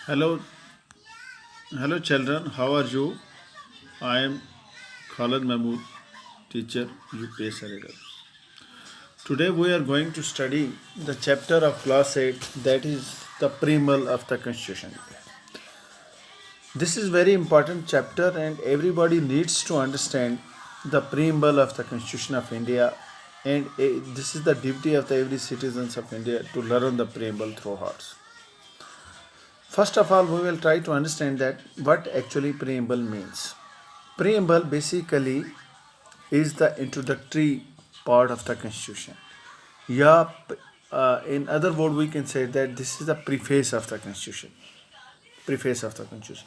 Hello, hello children. How are you? I am Khalid Mahmood, teacher UPS Arabic. Today we are going to study the chapter of class 8, that is the preamble of the Constitution. This is very important chapter and everybody needs to understand the preamble of the Constitution of India, and this is the duty of the every citizens of India to learn the preamble through hearts. First of all, we will try to understand that what actually preamble means. Preamble basically is the introductory part of the constitution. Yeah, in other words, we can say that this is the preface of the constitution. Preface of the constitution.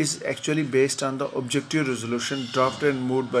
is actually based on the objective resolution drafted and moved by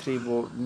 3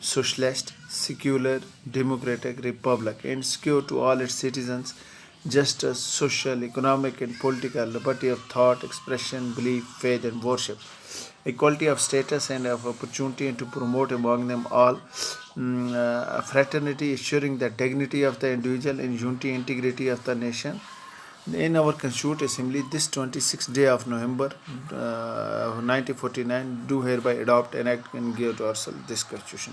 socialist, secular, democratic republic and secure to all its citizens justice, social, economic and political liberty of thought, expression, belief, faith and worship, equality of status and of opportunity, and to promote among them all fraternity, assuring the dignity of the individual and unity and integrity of the nation. In our Constituent Assembly, this 26th day of November 1949, do hereby adopt, enact and give to ourselves this Constitution.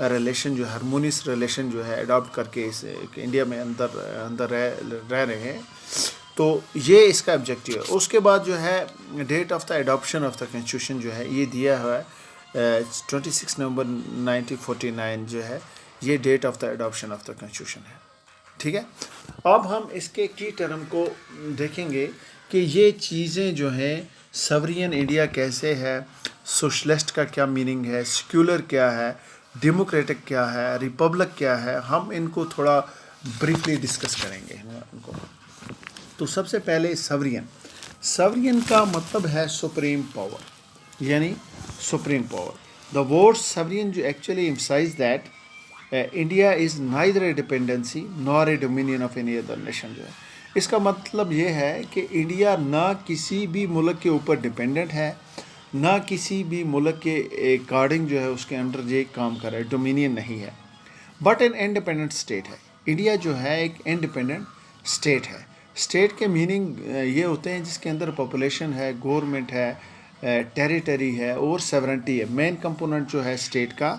Relation جو harmonious relation جو ہے adapt کر کے اس India میں اندر رہ رہے ہیں. تو یہ اس کا آبجیکٹیو ہے. اس کے بعد جو ہے date of the adoption of the constitution جو ہے یہ دیا ہوا ہے 26 نومبر 1949 جو ہے یہ date of the adoption of the constitution ہے. ٹھیک ہے. اب ہم اس کے کی ٹرم کو دیکھیں گے کہ یہ چیزیں جو ہیں سورین انڈیا کیسے ہے, سوشلسٹ کا کیا میننگ ہے, سیکولر کیا ہے, ڈیموکریٹک کیا ہے, ریپبلک کیا ہے, ہم ان کو تھوڑا بریفلی ڈسکس کریں گے ان کو. تو سب سے پہلے سورین کا مطلب ہے سپریم پاور, یعنی supreme power. The word sovereign جو actually emphasize that India is neither a dependency nor a dominion of any other nation. جو ہے اس کا مطلب یہ ہے کہ انڈیا نہ کسی بھی ملک کے اوپر ڈپینڈنٹ ہے, نہ کسی بھی ملک کے اکارڈنگ جو ہے اس کے انڈر یہ کام کر رہا ہے, ڈومینین نہیں ہے, بٹ این انڈیپینڈنٹ اسٹیٹ ہے. انڈیا جو ہے ایک انڈیپینڈنٹ اسٹیٹ ہے. اسٹیٹ کے میننگ یہ ہوتے ہیں جس کے اندر پاپولیشن ہے, گورنمنٹ ہے, ٹیریٹری ہے اور سیورنٹی ہے. مین کمپوننٹ جو ہے اسٹیٹ کا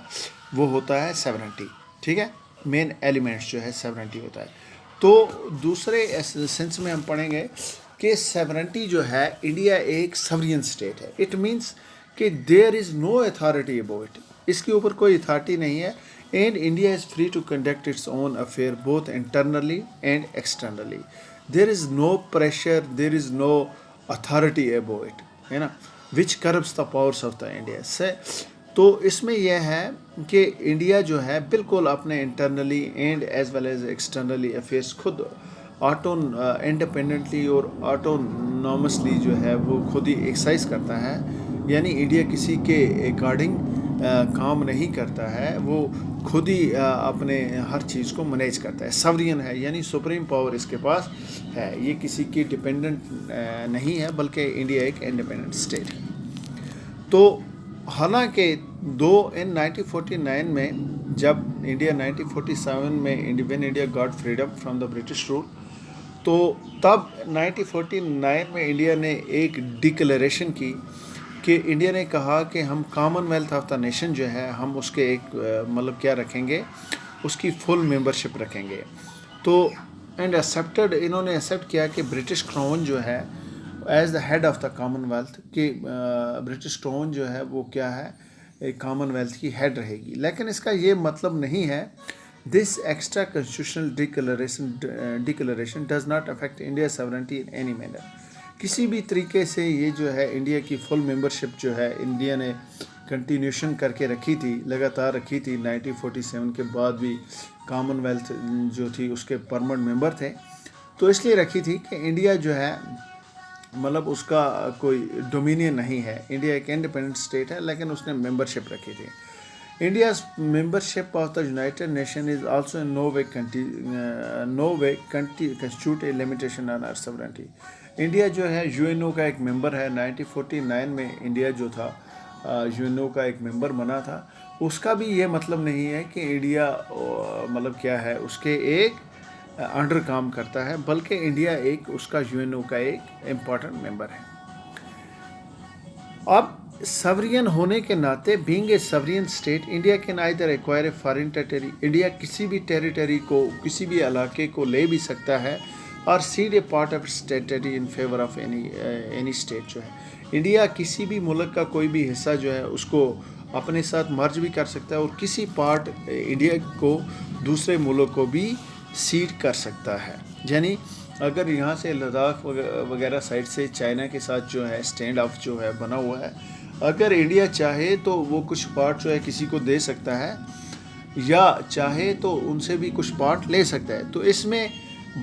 وہ ہوتا ہے سیورنٹی. ٹھیک ہے, مین ایلیمنٹس جو ہے سیورنٹی ہوتا ہے. تو دوسرے سینس میں ہم پڑھیں گے کہ سیورنٹی جو ہے انڈیا ایک سورین اسٹیٹ ہے. اٹ مینس کہ دیر is no authority above it, اس کے اوپر کوئی اتھارٹی نہیں ہے. And India is free to conduct its own affair both internally and externally. There is no pressure, there is no authority above it, ہے نا, which corrupts the powers of the India سے. تو اس میں یہ ہے کہ انڈیا جو ہے بالکل اپنے internally and as well as externally affairs خود انڈیپینڈنٹلی اور آٹونومسلی جو ہے وہ خود ہی ایکسرسائز کرتا ہے. یعنی انڈیا کسی کے اکارڈنگ کام نہیں کرتا ہے, وہ خود ہی اپنے ہر چیز کو مینیج کرتا ہے. سورین ہے یعنی سپریم پاور اس کے پاس ہے, یہ کسی کی ڈپینڈنٹ نہیں ہے بلکہ انڈیا ایک انڈیپینڈنٹ اسٹیٹ ہے. تو حالانکہ ان 1949 میں جب انڈیا 1947 میں when India got freedom from the British rule, تو تب 1949 میں انڈیا نے ایک ڈکلیریشن کی کہ انڈیا نے کہا کہ ہم common wealth of the nation جو ہے ہم اس کے ایک مطلب کیا رکھیں گے, اس کی فل ممبرشپ رکھیں گے. تو اینڈ ایکسیپٹڈ, انہوں نے ایکسیپٹ کیا کہ برٹش کراؤن جو ہے as the head of the commonwealth, کہ برٹش کراؤن جو ہے وہ کیا ہے, ایک کامن ویلتھ کی ہیڈ رہے گی. لیکن اس کا یہ مطلب نہیں ہے this extra constitutional declaration does not affect India sovereignty in any manner. کسی بھی طریقے سے یہ جو ہے انڈیا کی فل ممبرشپ جو ہے انڈیا نے کنٹینیوشن کر کے رکھی تھی, لگاتار رکھی تھی. 1947 کے بعد بھی کامن ویلتھ جو تھی اس کے پرمننٹ ممبر تھے. تو اس لیے رکھی تھی کہ انڈیا جو ہے مطلب اس کا کوئی ڈومینین نہیں ہے. انڈیا ایک انڈیپینڈنٹ اسٹیٹ ہے لیکن اس نے ممبرشپ رکھی تھی. India's membership of the United Nation is also in no way constitute a limitation on our sovereignty. India جو ہے یو این او کا ایک ممبر ہے. 1949 میں انڈیا جو تھا یو این او کا ایک ممبر بنا تھا. اس کا بھی یہ مطلب نہیں ہے کہ انڈیا مطلب کیا ہے اس کے ایک انڈر کام کرتا ہے, بلکہ انڈیا ایک اس کا یو این او کا ایک امپورٹنٹ ممبر ہے. اب سورین ہونے کے ناطے being a Soren state India can either acquire a foreign territory, India کسی بھی ٹیریٹری کو, کسی بھی علاقے کو لے بھی سکتا ہے, اور said a part of its territory in favour of any state. جو ہے انڈیا کسی بھی ملک کا کوئی بھی حصہ جو ہے اس کو اپنے ساتھ مرج بھی کر سکتا ہے, اور کسی پارٹ انڈیا کو دوسرے ملک کو بھی سیڈ کر سکتا ہے. یعنی اگر یہاں سے لداخ وغیرہ سائڈ سے چائنا کے ساتھ جو ہے اسٹینڈ آف جو ہے بنا ہوا ہے, اگر انڈیا چاہے تو وہ کچھ پارٹ جو ہے کسی کو دے سکتا ہے, یا چاہے تو ان سے بھی کچھ پارٹ لے سکتا ہے. تو اس میں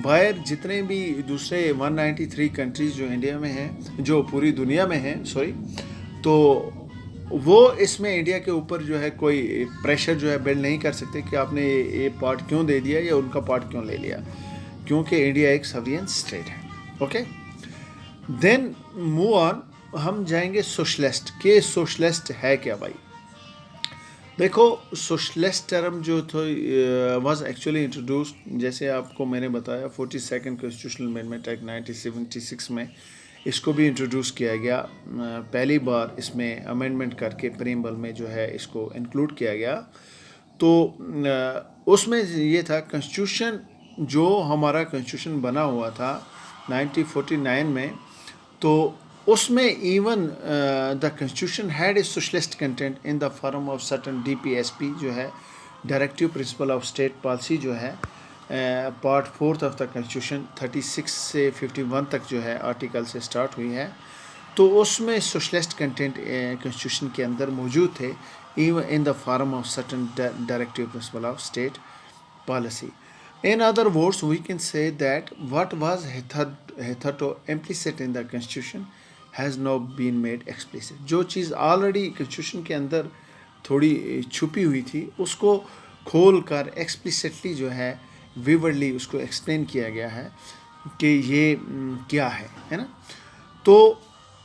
باہر جتنے بھی دوسرے 193 کنٹریز جو انڈیا میں ہیں, جو پوری دنیا میں ہیں تو وہ اس میں انڈیا کے اوپر جو ہے کوئی پریشر جو ہے بلڈ نہیں کر سکتے کہ آپ نے یہ پارٹ کیوں دے دیا یا ان کا پارٹ کیوں لے لیا, کیونکہ انڈیا ایک سورین اسٹیٹ ہے. اوکے, دین موو آن, ہم جائیں گے سوشلسٹ. کہ سوشلسٹ ہے کیا بھائی؟ دیکھو سوشلسٹ ٹرم جو تھا واز ایکچولی انٹروڈیوسڈ, جیسے آپ کو میں نے بتایا 42 کنسٹیٹیوشنل امینڈمنٹ ایکٹ 1976 میں اس کو بھی انٹروڈیوس کیا گیا. پہلی بار اس میں امینڈمنٹ کر کے پریمبل میں جو ہے اس کو انکلوڈ کیا گیا. تو اس میں یہ تھا کنسٹیٹیوشن، جو ہمارا کنسٹیٹیوشن بنا ہوا تھا 1949 میں، تو اس میں even the constitution had a socialist content in the form of certain DPSP جو ہے directive principle of state policy جو ہے، پارٹ 4 آف دا کنسٹیٹیوشن 36 سے 51 تک جو ہے آرٹیکل سے سٹارٹ ہوئی ہے، تو اس میں سوشلسٹ کنٹینٹ کنسٹیٹیوشن کے اندر موجود تھے، even in the form of certain directive principle of state policy. In other words, we can say that what was hitherto implicit in the constitution has now been made explicit. جو چیز already constitution کے اندر تھوڑی چھپی ہوئی تھی، اس کو کھول کر ایکسپلیسٹلی جو ہے ویورڈلی اس کو ایکسپلین کیا گیا ہے کہ یہ کیا ہے نا. تو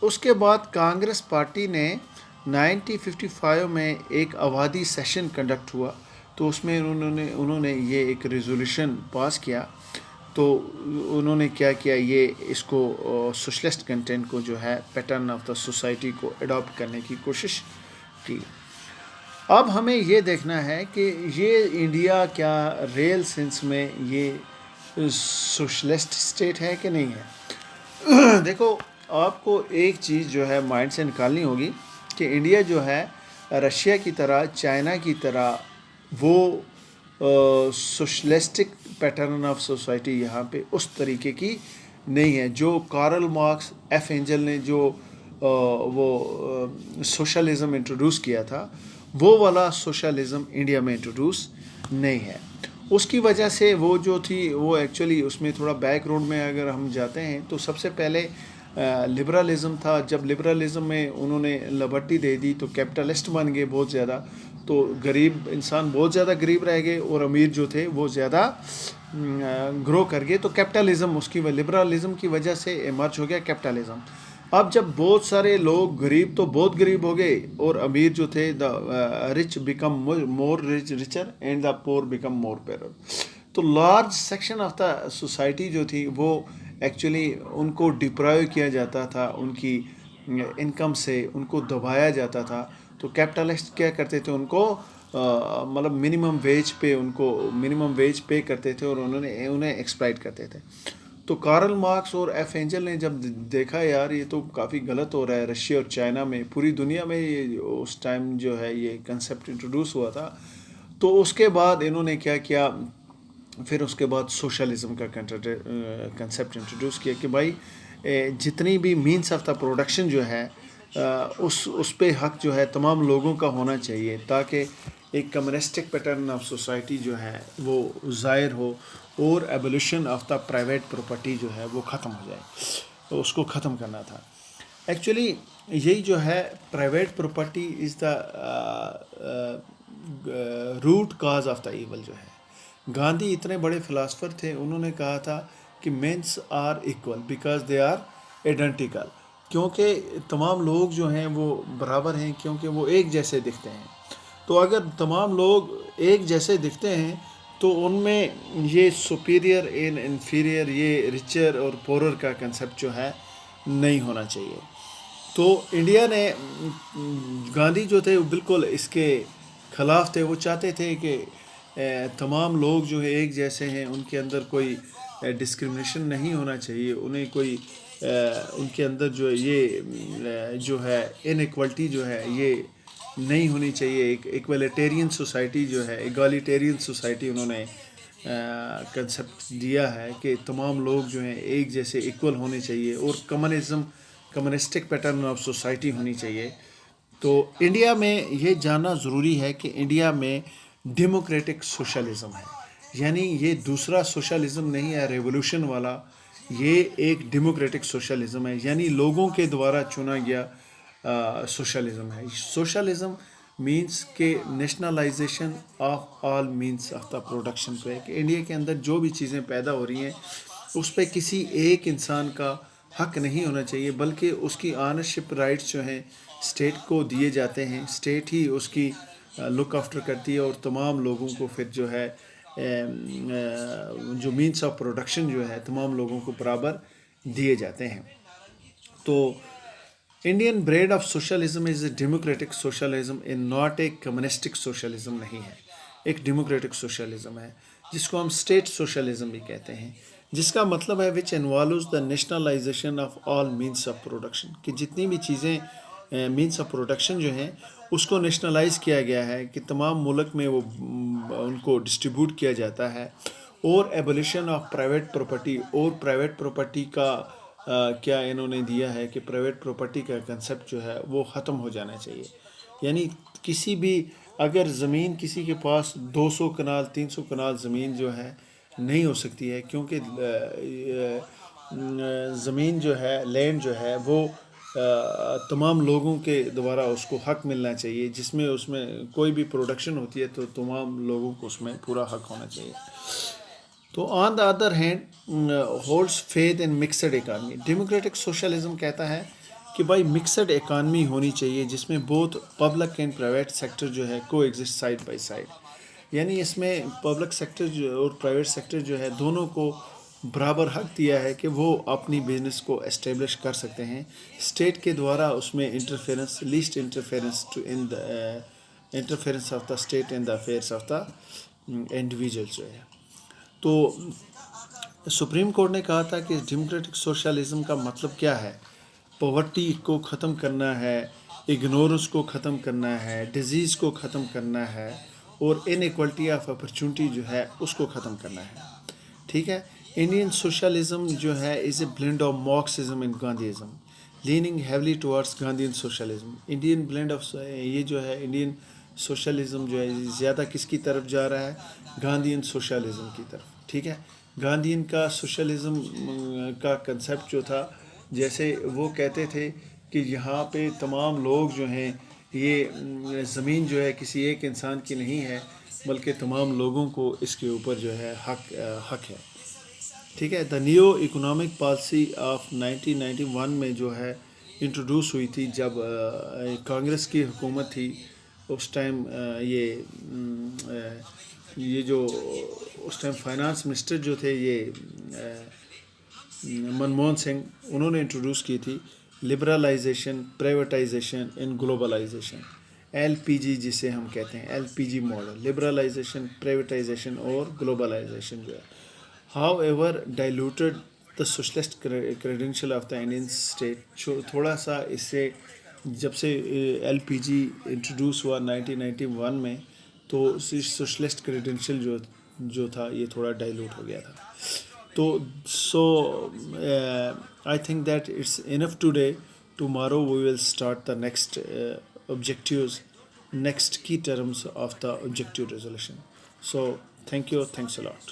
اس کے بعد کانگریس پارٹی نے 1955 میں ایک آبادی سیشن کنڈکٹ ہوا، تو اس میں انہوں نے یہ ایک ریزولوشن پاس کیا. تو انہوں نے کیا کیا، یہ اس کو سوشلسٹ کنٹینٹ کو جو ہے پیٹرن آف دا سوسائٹی کو اڈاپٹ کرنے کی کوشش کی. اب ہمیں یہ دیکھنا ہے کہ یہ انڈیا کیا ریئل سینس میں یہ سوشلسٹ اسٹیٹ ہے کہ نہیں ہے. دیکھو، آپ کو ایک چیز جو ہے مائنڈ سے نکالنی ہوگی کہ انڈیا جو ہے رشیا کی طرح، چائنا کی طرح وہ سوشلسٹک پیٹرن آف سوسائٹی یہاں پہ اس طریقے کی نہیں ہے جو کارل مارکس، ایف اینجل نے جو وہ سوشلزم انٹروڈیوس کیا تھا، وہ والا سوشلزم انڈیا میں انٹروڈیوس نہیں ہے. اس کی وجہ سے وہ جو تھی وہ ایکچولی اس میں تھوڑا بیک گراؤنڈ میں اگر ہم جاتے ہیں تو سب سے پہلے لبرلزم تھا. جب لبرلزم میں انہوں نے لبرٹی دے دی تو کیپٹلسٹ بن گئے بہت زیادہ، تو غریب انسان بہت زیادہ غریب رہ گئے اور امیر جو تھے وہ زیادہ گرو کر گئے. تو کیپٹلزم اس کی لبرلزم کی وجہ سے ایمرج ہو گیا کیپٹلزم. اب جب بہت سارے لوگ غریب تو بہت غریب ہو گئے اور امیر جو تھے، the rich become more richer and the پور بیکم مور پورر. تو large section of the society جو تھی وہ ایکچولی ان کو ڈپرائیو کیا جاتا تھا، ان کی انکم سے ان کو دبایا جاتا تھا. تو کیپٹلسٹ کیا کرتے تھے، ان کو مطلب منیمم ویج پے کرتے تھے اور انہیں ایکسپلائٹ کرتے تھے. تو کارل مارکس اور ایف اینجل نے جب دیکھا یار یہ تو کافی غلط ہو رہا ہے، رشیا اور چائنا میں، پوری دنیا میں یہ اس ٹائم جو ہے یہ کنسیپٹ انٹروڈیوس ہوا تھا، تو اس کے بعد انہوں نے کیا کیا، پھر اس کے بعد سوشلزم کا کنسیپٹ انٹروڈیوس کیا کہ بھائی جتنی بھی مینس آف دا پروڈکشن جو ہے اس پہ حق جو ہے تمام لوگوں کا ہونا چاہیے، تاکہ ایک کمیونسٹک پیٹرن آف سوسائٹی جو ہے وہ ظاہر ہو اور ایبولیشن آف دا پرائیویٹ پراپرٹی جو ہے وہ ختم ہو جائے. تو اس کو ختم کرنا تھا. ایکچولی یہی جو ہے private property is the root cause of the evil جو ہے. گاندھی اتنے بڑے فلاسفر تھے، انہوں نے کہا تھا کہ men's are equal because they are identical, کیونکہ تمام لوگ جو ہیں وہ برابر ہیں، کیونکہ وہ ایک جیسے دکھتے ہیں. تو اگر تمام لوگ ایک جیسے دکھتے ہیں تو ان میں یہ سپیریئر ان انفیریئر، یہ ریچر اور پورر کا کنسیپٹ جو ہے نہیں ہونا چاہیے. تو انڈیا نے، گاندھی جو تھے وہ بالکل اس کے خلاف تھے. وہ چاہتے تھے کہ تمام لوگ جو ہے ایک جیسے ہیں، ان کے اندر کوئی ڈسکرمنیشن نہیں ہونا چاہیے، انہیں کوئی ان کے اندر جو ہے ان ایکولٹی جو ہے یہ نہیں ہونی چاہیے. ایک ایکویلیٹیرین سوسائٹی جو ہے، ایگالیٹیرین سوسائٹی انہوں نے کنسیپٹ دیا ہے کہ تمام لوگ جو ہیں ایک جیسے ایکول ہونے چاہیے اور کمیونسٹک پیٹرن آف سوسائٹی ہونی چاہیے. تو انڈیا میں یہ جاننا ضروری ہے کہ انڈیا میں ڈیموکریٹک سوشلزم ہے، یعنی یہ دوسرا سوشلزم نہیں ہے ریولوشن والا، یہ ایک ڈیموکریٹک سوشلزم ہے، یعنی لوگوں کے دوارا چنا گیا سوشلزم ہے. سوشلزم مینس کہ nationalisation of all means of the production پہ، کہ انڈیا کے اندر جو بھی چیزیں پیدا ہو رہی ہیں اس پہ کسی ایک انسان کا حق نہیں ہونا چاہیے، بلکہ اس کی آنرشپ رائٹس جو ہیں اسٹیٹ کو دیے جاتے ہیں. اسٹیٹ ہی اس کی لک آفٹر کرتی ہے اور تمام لوگوں کو پھر جو ہے جو مینس آف پروڈکشن جو ہے تمام لوگوں کو برابر دیے جاتے ہیں. تو Indian breed of socialism is a democratic socialism and not a communistic socialism نہیں ہے. ایک ڈیموکریٹک سوشلزم ہے جس کو ہم اسٹیٹ سوشلزم بھی کہتے ہیں، جس کا مطلب ہے which involves the nationalisation of all means of production, کہ جتنی بھی چیزیں مینس آف پروڈکشن جو ہیں اس کو نیشنلائز کیا گیا ہے کہ تمام ملک میں وہ ان کو ڈسٹریبیوٹ کیا جاتا ہے، اور ایبولیشن آف پرائیویٹ پراپرٹی، اور پرائیویٹ پراپرٹی کا کیا انہوں نے دیا ہے کہ پرائیویٹ پراپرٹی کا کنسیپٹ جو ہے وہ ختم ہو جانا چاہیے. یعنی کسی بھی اگر زمین کسی کے پاس 200 کنال 300 کنال زمین جو ہے نہیں ہو سکتی ہے، کیونکہ زمین جو ہے، لینڈ جو ہے وہ تمام لوگوں کے دوارا اس کو حق ملنا چاہیے، جس میں اس میں کوئی بھی پروڈکشن ہوتی ہے تو تمام لوگوں کو اس میں پورا حق ہونا چاہیے. تو on the other hand holds faith in mixed economy. Democratic socialism کہتا ہے کہ بھائی مکسڈ اکانمی ہونی چاہیے جس میں بہت پبلک اینڈ پرائیویٹ سیکٹر جو ہے کو ایگزسٹ سائڈ بائی سائڈ. یعنی اس میں پبلک سیکٹر جو اور پرائیویٹ سیکٹر جو ہے دونوں کو برابر حق دیا ہے کہ وہ اپنی بزنس کو اسٹیبلش کر سکتے ہیں. اسٹیٹ کے دوارا اس میں interference, least interference to in the interference of the state in the affairs of the individual جو ہے. تو سپریم کورٹ نے کہا تھا کہ ڈیموکریٹک سوشلزم کا مطلب کیا ہے؟ پاورٹی کو ختم کرنا ہے، اگنورنس کو ختم کرنا ہے، ڈیزیز کو ختم کرنا ہے، اور ان ایکولٹی آف اپرچونٹی جو ہے اس کو ختم کرنا ہے. ٹھیک ہے. انڈین سوشلزم جو ہے is a blend of Marxism and Gandhism leaning heavily towards Gandhian socialism. Indian blend of یہ جو ہے انڈین سوشلزم جو ہے زیادہ کس کی طرف جا رہا ہے؟ گاندھین سوشلزم کی طرف. ٹھیک ہے. گاندھین کا سوشلزم کا کنسیپٹ جو تھا، جیسے وہ کہتے تھے کہ یہاں پہ تمام لوگ جو ہیں، یہ زمین جو ہے کسی ایک انسان کی نہیں ہے بلکہ تمام لوگوں کو اس کے اوپر جو ہے حق ہے. ٹھیک ہے. The new economic policy of 1991 میں جو ہے انٹروڈیوس ہوئی تھی جب کانگریس کی حکومت تھی اس ٹائم. یہ جو اس ٹائم فائنانس منسٹر جو تھے یہ منموہن سنگھ، انہوں نے انٹروڈیوس کی تھی لبرلائزیشن، پرائیویٹائزیشن ان گلوبلائزیشن، ایل پی جی جسے ہم کہتے ہیں، ایل پی جی ماڈل، لبرلائزیشن، پرائیویٹائزیشن اور گلوبلائزیشن جو ہے. How ever diluted the socialist credential of the Indian state. تھوڑا سا اس سے جب سے ایل پی جی انٹروڈیوس ہوا 1991 میں تو سوشلسٹ کریڈینشیل جو تھا یہ تھوڑا ڈائلوٹ ہو گیا تھا. تو so I think that it's enough today. Tomorrow we will start the next objectives, next key terms of the objective resolution. So thank you, thanks a lot.